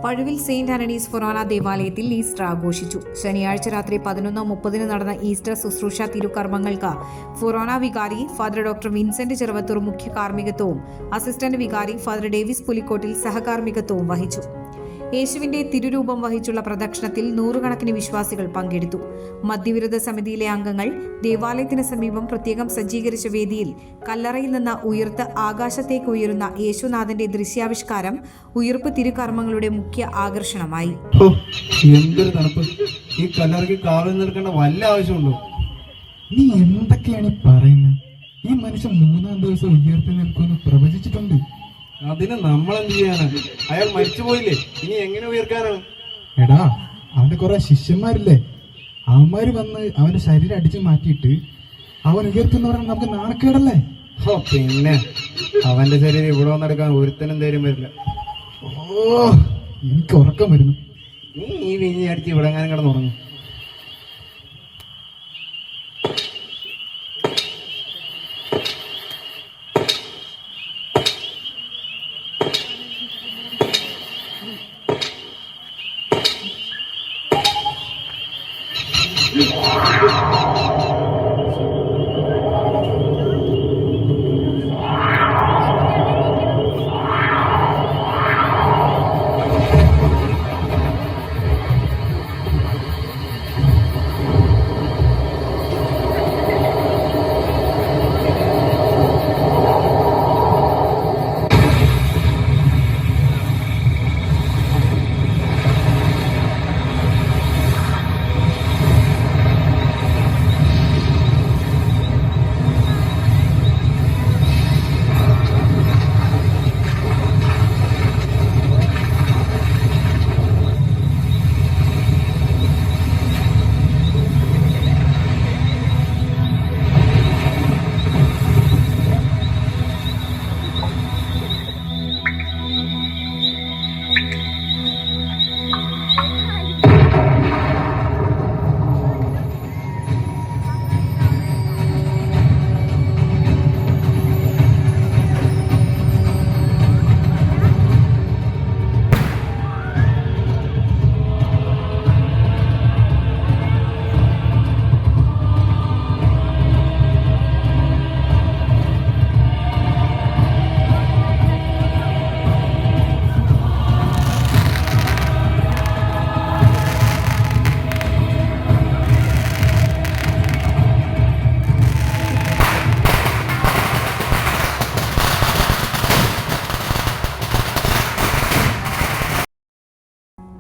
Pazhuvil Saint Antony's ഫൊറോന ദേവാലയത്തിൽ Easter ആഘോഷിച്ചു. ശനിയാഴ്ച രാത്രി 11:30 നടന്ന ഈസ്റ്റർ ശുശ്രൂഷ തിരുക്കർമ്മങ്ങൾക്ക് ഫൊറോന വികാരി ഫാദർ ഡോക്ടർ വിൻസെന്റ് ചെറുവത്തൂർ മുഖ്യ കാർമ്മികത്വവും അസിസ്റ്റന്റ് വികാരി ഫാദർ ഡേവിസ് പുലിക്കോട്ടിൽ സഹകാർമ്മികത്വവും വഹിച്ചു. യേശുവിന്റെ തിരുരൂപം വഹിച്ചുള്ള പ്രദക്ഷിണത്തിൽ നൂറുകണക്കിന് വിശ്വാസികൾ പങ്കെടുത്തു. മദ്യവിരുദ്ധ സമിതിയിലെ അംഗങ്ങൾ ദേവാലയത്തിന് സമീപം പ്രത്യേകം സജ്ജീകരിച്ച വേദിയിൽ കല്ലറയിൽ നിന്ന് ഉയർത്ത് ആകാശത്തേക്ക് ഉയരുന്ന യേശുനാഥന്റെ ദൃശ്യാവിഷ്കാരം ഉയർപ്പ് തിരുകർമ്മങ്ങളുടെ മുഖ്യ ആകർഷണമായി. എന്തൊരു തണുപ്പ്! ഈ കല്ലറയ്ക്ക് കാവൽ നിൽക്കേണ്ട വല്ല ആവശ്യമുണ്ടോ? നീ എന്തൊക്കെയാണ് പറയുന്നത്? ഈ മനുഷ്യൻ 3-ാം ദിവസം ഉയർത്തി നിൽക്കുമെന്ന് പ്രവചിച്ചിട്ടുണ്ട്. അതിന് നമ്മളെന്ത് ചെയ്യാനാണ്? അയാൾ മരിച്ചുപോയില്ലേ, ഇനി എങ്ങനെ ഉയർക്കാനാണ്? എടാ, അവന്റെ കുറെ ശിഷ്യന്മാരില്ലേ, അവന്മാര് വന്ന് അവന്റെ ശരീരം അടിച്ചു മാറ്റിയിട്ട് അവൻ ഉയർത്തുന്ന പറഞ്ഞാൽ നമുക്ക് നാണക്കേടല്ലേ? പിന്നെ അവന്റെ ശരീരം ഇവിടെ വന്നെടുക്കാൻ ഒരുത്തനും ധൈര്യം വരില്ല. ഓ, എനിക്ക് ഉറക്കം വരുന്നു. നീ ഈ വിഞ്ഞി അടിച്ച് ഇവിടെ എങ്ങാനും കിടന്നുറങ്ങും.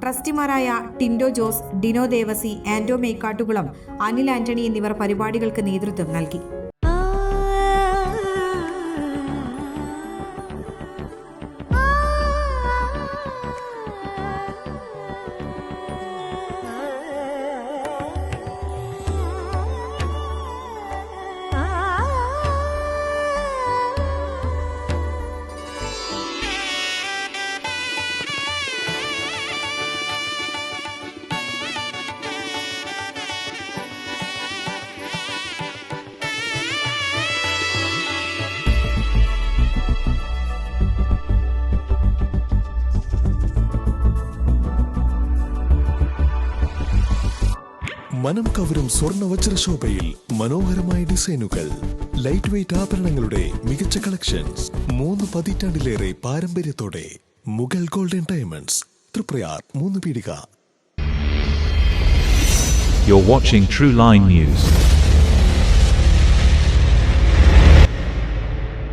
ട്രസ്റ്റിമാരായ ടിൻഡോ ജോസ്, ഡിനോ ദേവസി, ആൻഡോ മേക്കാട്ടുകുളം, അനിൽ ആന്റണി എന്നിവർ പരിപാടികൾക്ക് നേതൃത്വം നൽകി. മനം കവരും സ്വർണ്ണ വജ്രശോഭയിൽ മനോഹരമായ ഡിസൈനുകൾ, ലൈറ്റ് വെയ്റ്റ് ആഭരണങ്ങളുടെ മികച്ച കളക്ഷൻസ്, 3 പതിറ്റാണ്ടിലേറെ പാരമ്പര്യത്തോടെ മുഗൾ ഗോൾഡൻ ഡയമണ്ട്സ്, തൃപ്രയാർ 3 പീടിക. You're watching True Line News.